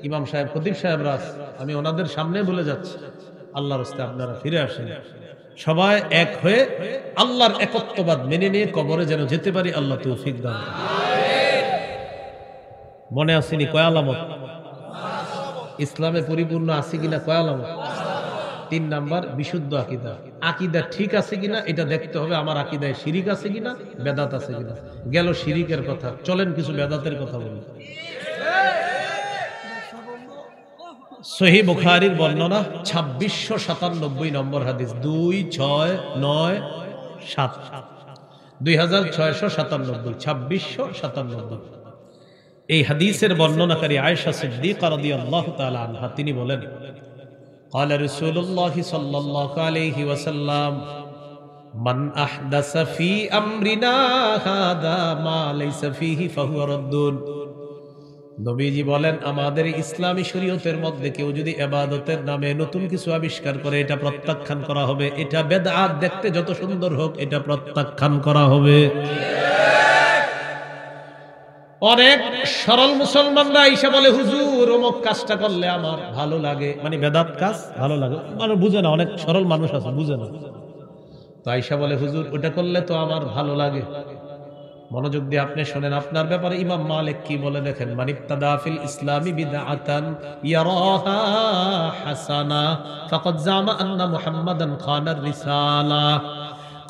ইমাম সাহেব, খতিব সাহেবরা, আমি ওনাদের সামনে বলে যাচ্ছি, আল্লাহর রাস্তায় আপনারা ফিরে আসেন, সবাই এক হয়ে আল্লাহর একত্ববাদ মেনে নিয়ে কবরে যেন যেতে পারি, আল্লাহ তৌফিক দান। মনে আসেনি কয় আলামত? ইসলামে পরিপূর্ণ আছে কিনা কয় আলামত? 3 নাম্বার, বিশুদ্ধ আকীদা। আকীদা ঠিক আছে কিনা এটা দেখতে হবে, আমার আকীদায় শিরিক আছে কিনা, বেদাত আছে কিনা। গেল শিরিকের কথা, চলেন কিছু বেদাতের কথা বলি। সহিহ বুখারীর বর্ণনা 2697 নম্বর হাদিস, 2697 এই হাদিসের বর্ণনাকারী আয়েশা সিদ্দিকা রাদিয়াল্লাহু তাআলা আনহা, তিনি বলেন, قال رسول الله صلى الله عليه وسلم من احدث في امرنا هذا ما ليس فيه فهو رد। নবীজি বলেন, আমাদের ইসলামী শরীয়তের মধ্যে কেউ যদি ইবাদতের নামে নতুন কিছু আবিষ্কার করে, এটা প্রত্যাখ্যান করা হবে। এটা বেদআত, দেখতে যত সুন্দর হোক, এটা প্রত্যাখ্যান করা হবে। অনেক সরল মুসলমানরা এসে বলে, হুজুর অমুক কাজটা করলে আমার ভালো লাগে, মানে বেদাত কাজ ভালো লাগে, মানে বুঝে না, অনেক সরল মানুষ আছে বুঝে না, তো আয়েশা বলে, হুজুর ওটা করলে তো আমার ভালো লাগে। মনোযোগ দিয়ে আপনি শুনেন, আপনার ব্যাপারে ইমাম মালিক কি বলে দেখেন, মান ইবতাদা ফিল ইসলামি বিদআতান ইয়ারাহা হাসানা ফাকাদ জামা আন্না মুহাম্মাদান খানার রিসালা।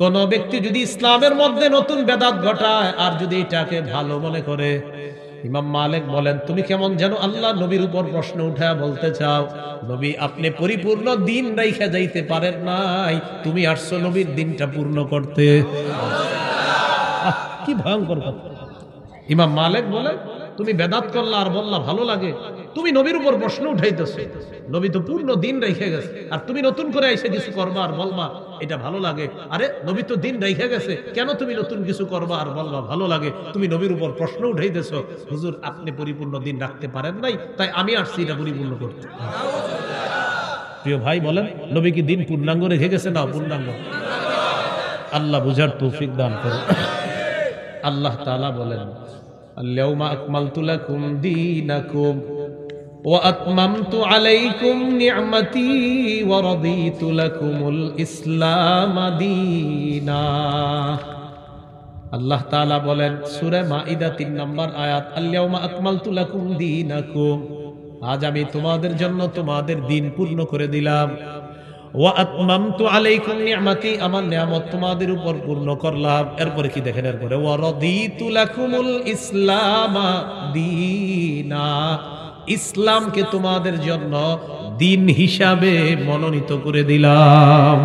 কোন ব্যক্তি যদি ইসলামের মধ্যে নতুন বেদাত ঘটায় আর যদি এটাকে ভালো মনে করে, ইমাম মালিক বলেন, তুমি কেমন যেন আল্লাহ নবীর উপর প্রশ্ন উঠায়া বলতে চাও, নবী আপনি পরিপূর্ণ দিন রাইখা যাইতে পারেন নাই, তুমি আসছো নবীর দিনটা পূর্ণ করতে। কি ভয়ঙ্কর কথা। ইমাম মালিক বলে, তুমি বেদাত করলা আর বললা ভালো লাগে, তুমি নবীর উপর প্রশ্ন উঠাইতেছো, নবী তো পূর্ণ দিন রেখে গেছে, আর তুমি নতুন করে এসে কিছু করবা আর বলবা এটা ভালো লাগে। আরে নবী তো দিন রেখে গেছে, কেন তুমি নতুন কিছু করবা আর বলবা ভালো লাগে? তুমি নবীর উপর প্রশ্ন উঠাইতেছো, হুজুর আপনি পরিপূর্ণ দিন রাখতে পারেন নাই, তাই আমি আসছি এটা পরিপূর্ণ করতে। প্রিয় ভাই বলেন, নবী কি দিন পূর্ণাঙ্গ রেখে গেছে না অপূর্ণাঙ্গ? আল্লাহ বুঝার তৌফিক দান করুন। আল্লাহ তাআলা বলেন, আল-ইয়াওমা আকমালতু লাকুম দীনাকুম ওয়া আতমামতু আলাইকুম নি'মাতি ওয়া রাদিতু লাকুমুল ইসলাম দীনা। আল্লাহ তাআলা বলেন সূরা মাইদা 3 নম্বর আয়াত, আল-ইয়াওমা আকমালতু লাকুম দীনাকুম, আজ আমি তোমাদের জন্য তোমাদের দিন পূর্ণ করে দিলাম। ওয়া আতমামতু আলাইকুম নি'মাতি, আমার নিয়ামত তোমাদের উপর পূর্ণ করলাম। এরপরে কি দেখেন, এরপরে ওয়া রাদিতু লাকুমুল ইসলাম দীনা, ইসলামকে তোমাদের জন্য দিন হিসাবে মনোনীত করে দিলাম।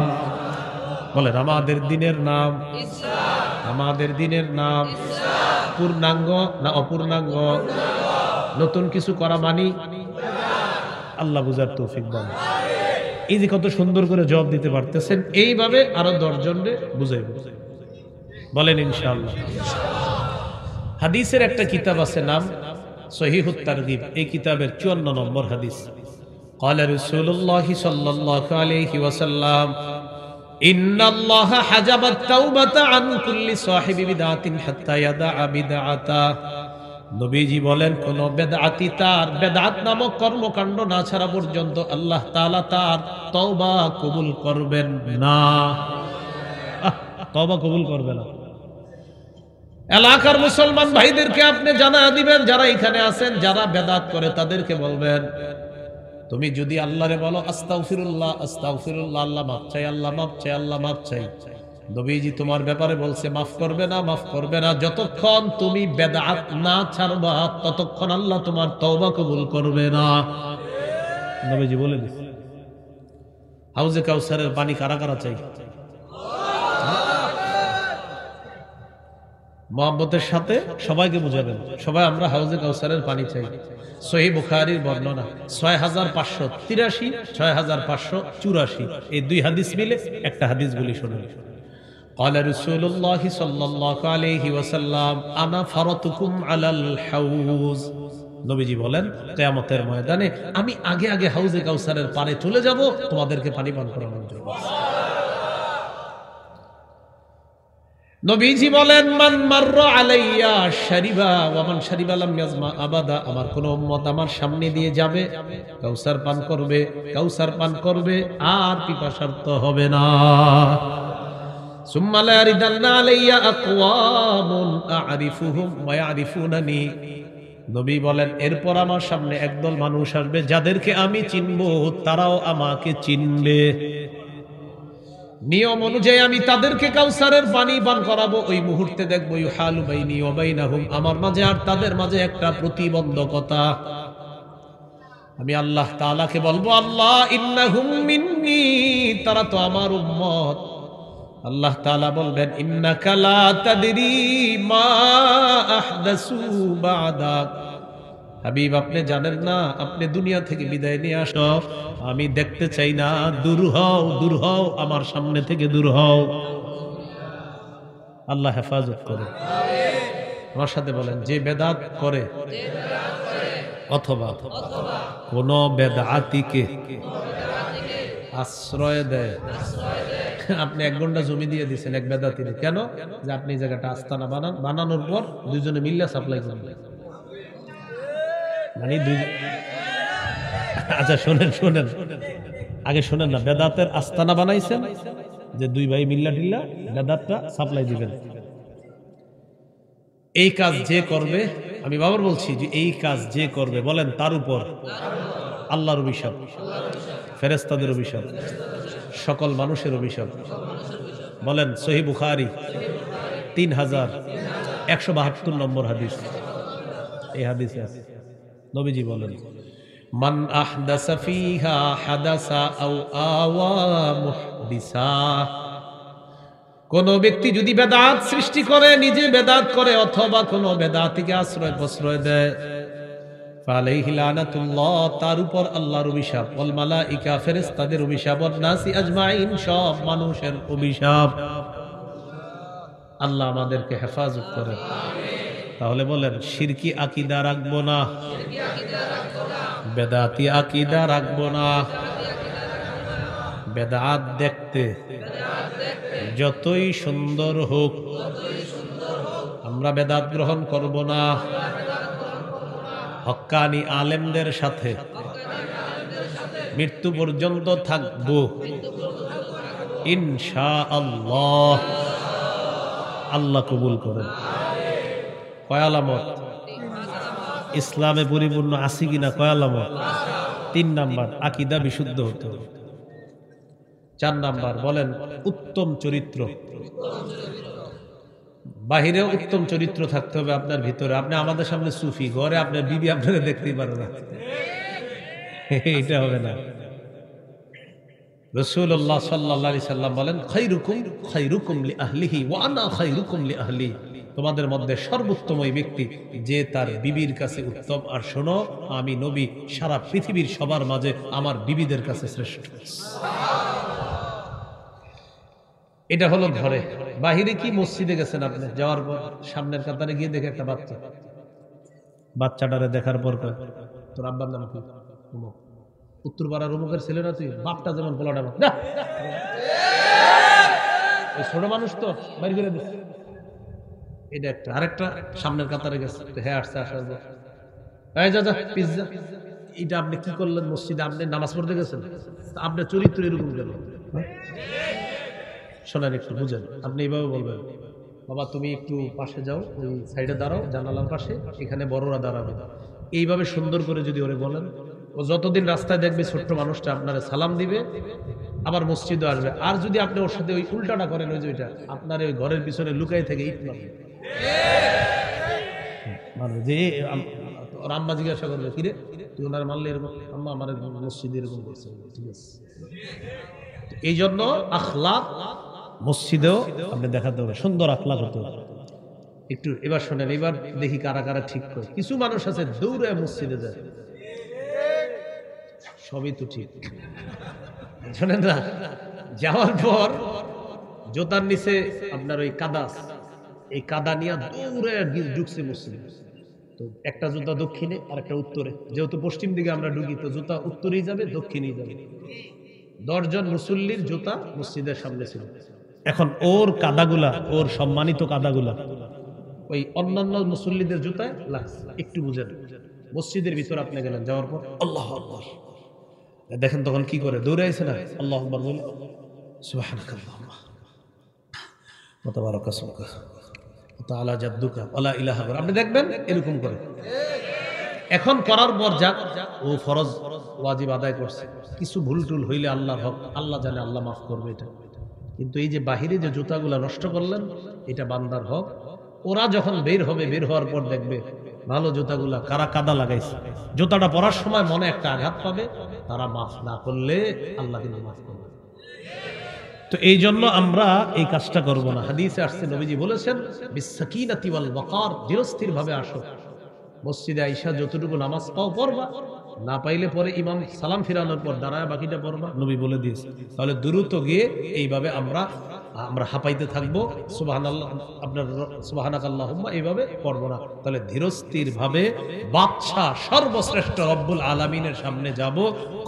বলেন, আমাদের দিনের নাম ইসলাম, আমাদের দিনের নাম ইসলাম। পূর্ণাঙ্গ না অপূর্ণাঙ্গ? নতুন কিছু করা মানি? আল্লাহ বুঝার তৌফিক দান। এই যে কত সুন্দর করে জবাব দিতে পারতেছেন, এইভাবে আরো 10 জনকে বুঝাইব, বলেন ইনশাআল্লাহ। হাদিসের একটা কিতাব আছে, নাম সহিহুত তারগিব। এই কিতাবের 54 নম্বর হাদিস, ক্বালা রাসূলুল্লাহ সাল্লাল্লাহু আলাইহি ওয়াসাল্লাম, ইন্নাল্লাহা হাজাবাত তাওবাতা আন কুল্লি সাহিবি বিদআতিন হাত্তা ইয়াদা বিদআতা। নবীজি বলেন, কোন বেদআতি তার বেদআত নামক কর্মকাণ্ড না ছাড়া পর্যন্ত আল্লাহ তাআলা তার তওবা কবুল করবেন না। তওবা কবুল করবে না। এলাকার মুসলমান ভাইদেরকে আপনি জানা দিবেন, যারা এখানে আছেন, যারা বেদাত করে তাদেরকে বলবেন, তুমি যদি আল্লাহরে বলো আস্তাগফিরুল্লাহ আস্তাগফিরুল্লাহ, আল্লাহ মাফ চাই, আল্লাহ মাফ চাই, আল্লাহ মাফ চাই, নবীজি তোমার ব্যাপারে বলছে মাফ করবে না, মাফ করবে না। যতক্ষণ তুমি বেদাত না ছাড়বা ততক্ষণ আল্লাহ তোমার তওবা কবুল করবে না। নবীজি বলে দিয়েছে। হাউজে কাউসারের পানি কারা কারা চাই? মোহাম্মতের সাথে সবাইকে বুঝাবেন, সবাই আমরা হাউজে কাউসারের পানি চাই। সহিহ বুখারীর বর্ণনা 6583, 6584, এই দুই হাদিস মিলে একটা হাদিস বলি শুনুন। قال رسول الله صلى الله عليه وسلم انا فرطكم على الحوض। নবীজি বলেন কিয়ামতের ময়দানে আমি আগে আগে হাউজে কাউসারের পারে চলে যাব তোমাদেরকে পানি পান করানোর জন্য। নবীজি বলেন মান মাররা আলাইয়া শারিবা ওয়া মান শারিবা লাম ইয়াজমা আবাদা, আমার কোন উম্মত আমার সামনে দিয়ে যাবে, কাউসার পান করবে, কাউসার পান করবে, আর পিপাসার্ত হবে না। সুম্মা লা ইয়ারিদান্না আলাইয়া আকওয়ামুন আ'রিফুহুম ওয়া ইয়ারিফুনানি। নবী বলেন এরপর আমার সামনে একদল মানুষ আসবে যাদেরকে আমি চিনবো, তারাও আমাকে চিনবে। নিয়ম অনুযায়ী আমি তাদেরকে কাউসারের পানি পান করাবো। ওই মুহূর্তে দেখবো ইউহালু বাইনি ওয়া বাইনাহুম, আমার মাঝে আর তাদের মাঝে একটা প্রতিবন্ধকতা। আমি আল্লাহ তাআলাকে বলবো আল্লাহ ইন্নাহুম মিন্নি, তারা তো আমার উম্মত। আল্লাহ তাআলা বলবেন ইন্নাকা লা তাদরি মা আহদাসু বা'দাক, হাবিব আপনি জানেন না, আপনি দুনিয়া থেকে বিদায় নিয়ে আসো, আমি দেখতে চাই না, দূর হও, দূর হও, আমার সামনে থেকে দূর হও। আল্লাহ হেফাজত করে। আমার সাথে বলেন যে বেদাত করে অথবা কোন বেদাতিকে আশ্রয় দেয়। আপনি 1 ঘন্টা জমি দিয়ে দিচ্ছেন এক বেদাতির, কেন? যে আপনি এই জায়গাটা আস্তানা বানান, বানানোর পর দুইজনে মিল্লা সাপ্লাই করবেন। মানে আচ্ছা শোনেন আগে শোনেন না, বেদাতের আস্তানা বানাইছেন যে 2 ভাই মিল্লা টিল্লা বেদাতটা সাপ্লাই দিবেন। এই কাজ যে করবে, আমি বাবার বলছি যে এই কাজ যে করবে, বলেন তার উপর আল্লাহর অভিশাপ, ফেরেশতাদের অভিশাপ, সকল মানুষের অভিশাপ। বলেন সহিহ বুখারী 3172 নম্বর হাদিস, এই হাদিসে আছে নবীজি বলেন মান আহদাসা ফিহা হাদাসা আও আওয়া মুহদিসা, কোন ব্যক্তি যদি বেদাত সৃষ্টি করে, নিজে বেদাত করে, অথবা কোন বেদাতিকে আশ্রয় প্রশ্রয় দেয়, ফালাইহি লানাতুল্লাহ, তার উপর আল্লাহর অভিশাপ, ওয়াল মালাইকা, ফেরেশতাদের অভিশাপ, ওয়ান নাসি আজমাইন, সব মানুষের অভিশাপ। আল্লাহ আমাদেরকে হেফাজত করে। তাহলে বলেন শিরকি আকীদা রাখবো না, বেদাতি আকীদা রাখবো না। বেদাত দেখতে যতই সুন্দর হোক আমরা বেদাত গ্রহণ করব না। হক্কানি আলেমদের সাথে মৃত্যু পর্যন্ত থাকবো ইনশাআল্লাহ। আল্লাহ কবুল করেন। কয় আলামত? ইসলামে পরিপূর্ণ আছি কিনা কয় আলামত? 3 নাম্বার, আকীদা বিশুদ্ধ হতে হবে। 4 নাম্বার বলেন উত্তম চরিত্র। বাহিরেও উত্তম চরিত্র থাকতে হবে আপনার ভিতরে। আপনি আমাদের সামনে সুফি, ঘরে আপনার বিবি আপনাকে দেখতেই পারে না, এটা হবে না। রাসূলুল্লাহ সাল্লাল্লাহু আলাইহি সাল্লাম বলেন খায়রুকুম খায়রুকুম লিআহলিহি ওয়া আনা খায়রুকুম লিআহলি, তোমাদের মধ্যে সর্বোত্তম ওই ব্যক্তি যে তার বিবির কাছে উত্তম। আর শোনো, আমি নবী সারা পৃথিবীর সবার মাঝে আমার বিবিদের কাছে শ্রেষ্ঠ। এটা হলো ঘরে। বাহিরে কি মসজিদে গেছেন আপনি, যাওয়ার পর সামনের কাতারে গিয়ে দেখে একটা বাচ্চাটারে দেখার পর তোর আব্বার নাম কি? উত্তর পাড়ার অমুকের ছেলে না তুই? বাপটা যেমন পোলাটা ছোট মানুষ তো বাইরে করে দিচ্ছে। এটা একটা। আরেকটা সামনের কাতারে গেছে, হ্যাঁ আসছে, আসার পর যা পিজ্জা। এটা আপনি কি করলেন মসজিদে? আপনি নামাজ পড়তে গেছেন, আপনার চরিত্র এরকম কেন? শোনেন, একটু বুঝেন। আপনি এইভাবে বলবেন, বাবা তুমি একটু পাশে যাও, ওই সাইডে দাঁড়াও, জানালার পাশে, এখানে বড়রা দাঁড়াবে। এইভাবে সুন্দর করে যদি ওরে বলেন, ও যতদিন রাস্তায় দেখবে ছোট্ট মানুষটা আপনার সালাম দিবে, আবার মসজিদে আসবে। আর যদি আপনি ওর সাথে ওই উল্টাটা করেন, ওই যে ওইটা আপনার ওই ঘরের পিছনে লুকাই থেকে ইট মারবে, মানে যে ওর আম্মা জিজ্ঞাসা করবে কিরে তুই ওনার মারলে এরকম, আম্মা আমার মসজিদে এরকম করছে, ঠিক আছে। এই জন্য আখলাক মসজিদেও আপনি দেখাতে হবে, সুন্দর আখলাক হতে হবে। একটু এবার শোনেন, এবার দেখি কারা কারা ঠিক করে। কিছু মানুষ আছে দৌড়ে মসজিদে যায়, সবই তো ঠিক, শোনেন না, যাওয়ার পর জোতার নিচে আপনার ওই কাদা, এই কাদা নিয়ে দৌড়ে ঢুকছে মসজিদে। তো একটা জুতা দক্ষিণে আর একটা উত্তরে, যেহেতু পশ্চিম দিকে আমরা ঢুকি, তো জুতা উত্তরেই যাবে, দক্ষিণেই যাবে। 10 জন মুসল্লির জুতা মসজিদের সামনে ছিল। এখন ওর কাদাগুলা, ওর সম্মানিত কাদাগুলা ওই অন্যান্য মুসল্লিদের জুতায় লাগছে। একটু বুঝেন, মসজিদের ভিতর আপনি গেলেন, যাওয়ার পর আল্লাহু আকবার দেখেন, তখন কি করে? দৌড়ে আইছে না, আল্লাহু আকবার বলে সুবহানাকাল্লাহুম্মা ওয়া তাবারাকা ইসমুকা ওয়া তাআলা জাদ্দুকা ওয়া লা ইলাহা ইল্লা, আপনি দেখবেন এরকম করে। এখন করার পর যাক, ও ফরজ ওয়াজিব আদায় করছে, কিছু ভুল টুল হইলে আল্লাহর হক, আল্লাহ জানে, আল্লাহ মাফ করবে এটা। কিন্তু এই যে বাহিরে যে জুতাগুলা নষ্ট করলেন, এটা বান্দার হক। ওরা যখন বের হবে, বের হওয়ার পর দেখবে ভালো জুতাগুলা কারা কাদা লাগাইছে, জুতাটা পরার সময় মনে একটা আঘাত পাবে, তারা মাফ না করলে আল্লাহ কিন্তু মাফ করবে। তো এই জন্য আমরা এই কাজটা করব না। হাদিসে আসছে, নবীজি বলেছেন বিসাকিনাতি ওয়াল ওয়াকার, ধীরস্থির ভাবে আসো মসজিদে আইসা, যতটুকু নামাজ পাও পড়বা, না পাইলে পরে ইমাম সালাম ফিরানোর পর দাঁড়ায় বাকিটা পড়বা, নবী বলে দিয়েছে। তাহলে দ্রুত গিয়ে এইভাবে আমরা হাঁপাইতে থাকবো, সুবহানাল্লাহ, আপনার সুবহানাকাল্লাহুম্মা, এইভাবে পড়বো না। তাহলে ধীরস্থির ভাবে বাদশা সর্বশ্রেষ্ঠ রব্বুল আলামিনের সামনে যাব,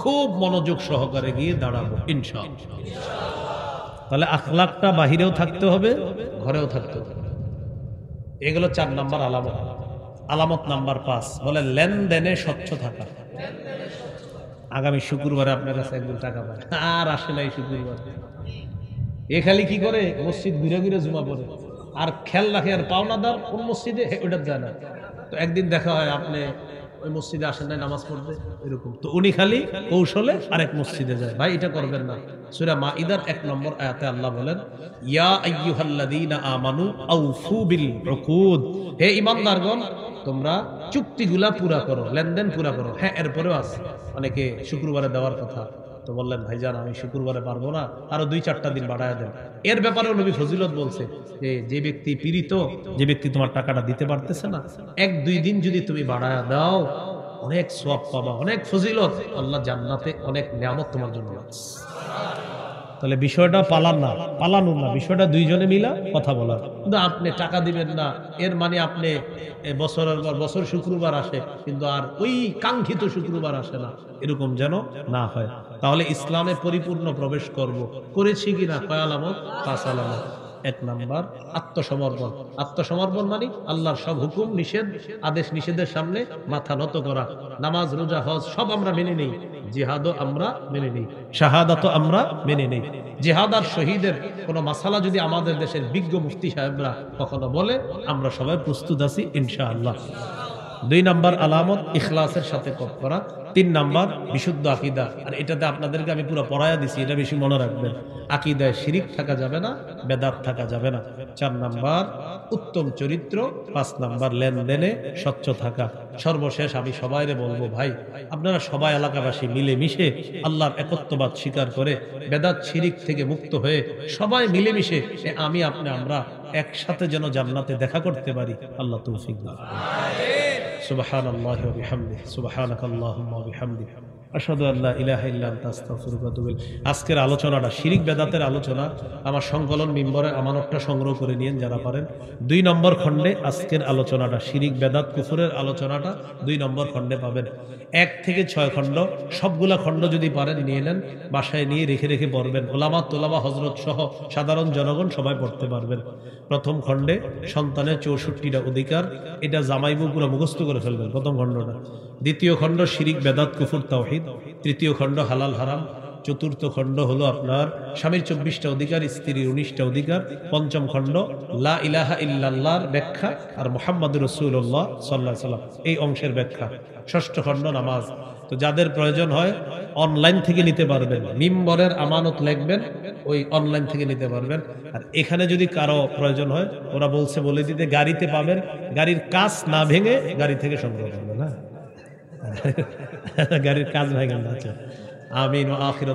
খুব মনোযোগ সহকারে গিয়ে দাঁড়াবো ইনশাআল্লাহ। তাহলে আখলাকটা বাহিরেও থাকতে হবে, ঘরেও থাকতে হবে। এগুলো 4 নাম্বার আলামত। আলামত নাম্বার 5 বলে লেনদেনে স্বচ্ছ থাকা। আগামী শুক্রবারে আপনার কাছে একদম টাকা পায়, আর আসে নাই শুক্রবার, এ খালি কি করে মসজিদ ঘুরে ঘুরে জুমা পড়ে, আর খেয়াল রাখে আর পাওনাদার কোন মসজিদে ওটা যায় না। তো একদিন দেখা হয় আপনি ওই মসজিদে আসেন নাই নামাজ পড়তে, এরকম, তো উনি খালি কৌশলে আরেক মসজিদে যায়। ভাই এটা করবেন না। সূরা মাইদার 1 নম্বর আয়াতে আল্লাহ বলেন, ইয়া আইয়ুহাল্লাযীনা আমানু আউফু বিল উকুদ, হে ঈমানদারগণ তোমরা চুক্তিগুলা পুরা করো, লেনদেন পুরা করো। হ্যাঁ, এরপরেও আছে অনেকে শুক্রবারে দেওয়ার কথা, তো বললেন ভাইজান আমি শুক্রবারে পারবো না, আরো 2-4টা দিন বাড়ায়া দেন। এর ব্যাপারেও নবী ফজিলত বলছে যে ব্যক্তি পীড়িত, যে ব্যক্তি তোমার টাকাটা দিতে পারতেছে না, 1-2 দিন যদি তুমি বাড়ায়া দাও, অনেক সওয়াব পাবা, অনেক ফজিলত, আল্লাহ জান্নাতে অনেক নিয়ামত তোমার জন্য আছে। তাহলে বিষয়টা পালানো না, বিষয়টা দুইজনে মিলা কথা বলার। কিন্তু আপনি টাকা দিবেন না, এর মানে আপনি বছরের পর বছর শুক্রবার আসে, কিন্তু আর ওই কাঙ্ক্ষিত শুক্রবার আসে না, এরকম যেন না হয়। তাহলে ইসলামে পরিপূর্ণ প্রবেশ করব, করেছি কিনা? কয় আলামত? 5 আলামত। 1 নাম্বার আত্মসমর্পণ। আত্মসমর্পণ মানে আল্লাহর সব হুকুম নিষেধ, আদেশ নিষেধের সামনে মাথা নত করা। নামাজ, রোজা, হজ সব আমরা মেনে নেই, জিহাদও আমরা মেনে নেই, শাহাদাতও আমরা মেনে নেই। জিহাদ আর শহীদের কোন মাসালা যদি আমাদের দেশের বিজ্ঞ মুফতি সাহেবরা কখনো বলে, আমরা সবাই প্রস্তুত আছি ইনশাআল্লাহ। 2 নাম্বার আলামত ইখলাসের সাথে করা। 3 নাম্বার বিশুদ্ধ আকীদা, আর এটাতে আপনাদেরকে আমি পুরো পড়ায়া দিছি, এটা বেশি মনে রাখবেন। আকীদায় শিরিক থাকা যাবে না, বেদাত থাকা যাবে না। 4 নাম্বার উত্তম চরিত্র। 5 নাম্বার লেনদেনে স্বচ্ছ থাকা। সর্বশেষ আমি সবাইরে বলবো, ভাই আপনারা সবাই এলাকাবাসী মিলেমিশে আল্লাহর একত্ববাদ স্বীকার করে বেদাত শিরিক থেকে মুক্ত হয়ে সবাই মিলেমিশে আমি আপনি আমরা একসাথে যেন জান্নাতে দেখা করতে পারি, আল্লাহ তৌফিক দান। সুবহানাল্লাহি ওয়া বিহামদিহি, সুবহানাকাল্লাহুম্মা ওয়া বিহামদিকা, আশহাদু আল্লা ইলাহা ইল্লা আনতা আস্তাগফিরুকা ওয়া আতুবু ইলাইক। আজকের আলোচনাটা শিরিক বেদাতের আলোচনা, আমার সংকলন মিম্বরে আমানতটা সংগ্রহ করে নিয়েন যারা পারেন। 2 নম্বর খণ্ডে আজকের আলোচনাটা, শিরিক বেদাত কুফরের আলোচনাটা 2 নম্বর খণ্ডে পাবেন। 1 থেকে 6 খণ্ড, সবগুলা খণ্ড যদি পারেন নিয়ে নেন, বাসায় নিয়ে রেখে রেখে পড়বেন। ওলামা তোলাবা হযরত সহ সাধারণ জনগণ সবাই পড়তে পারবেন। প্রথম খণ্ডে সন্তানের 64টা অধিকার, এটা জামাইবু পুরো মুখস্থ করে ফেলবেন প্রথম খণ্ডটা। দ্বিতীয় খণ্ড শিরিক বেদাত কুফর তাওহীদ। তৃতীয় খণ্ড হালাল হারাম। চতুর্থ খণ্ড হলো আপনার স্বামীর 24টা অধিকার, স্ত্রীর 19টা অধিকার। পঞ্চম খণ্ড লা ইলাহা ইল্লাল্লাহর ব্যাখ্যা আর মুহাম্মাদুর রাসূলুল্লাহ সাল্লাল্লাহু আলাইহি ওয়াসাল্লাম এই অংশের ব্যাখ্যা। ষষ্ঠ খণ্ড নামাজ। তো যাদের প্রয়োজন হয় অনলাইন থেকে নিতে পারবেন, মিম্বরের আমানত লিখবেন, ওই অনলাইন থেকে নিতে পারবেন। আর এখানে যদি কারো প্রয়োজন হয়, ওরা বলছে বলে দিতে, গাড়িতে পাবেন, গাড়ির কাজ না ভেঙে গাড়ি থেকে সংগ্রহ করবেন। হ্যাঁ, গাড়ির কাজ ভেঙে না। আমিন। ওয়া আখিরু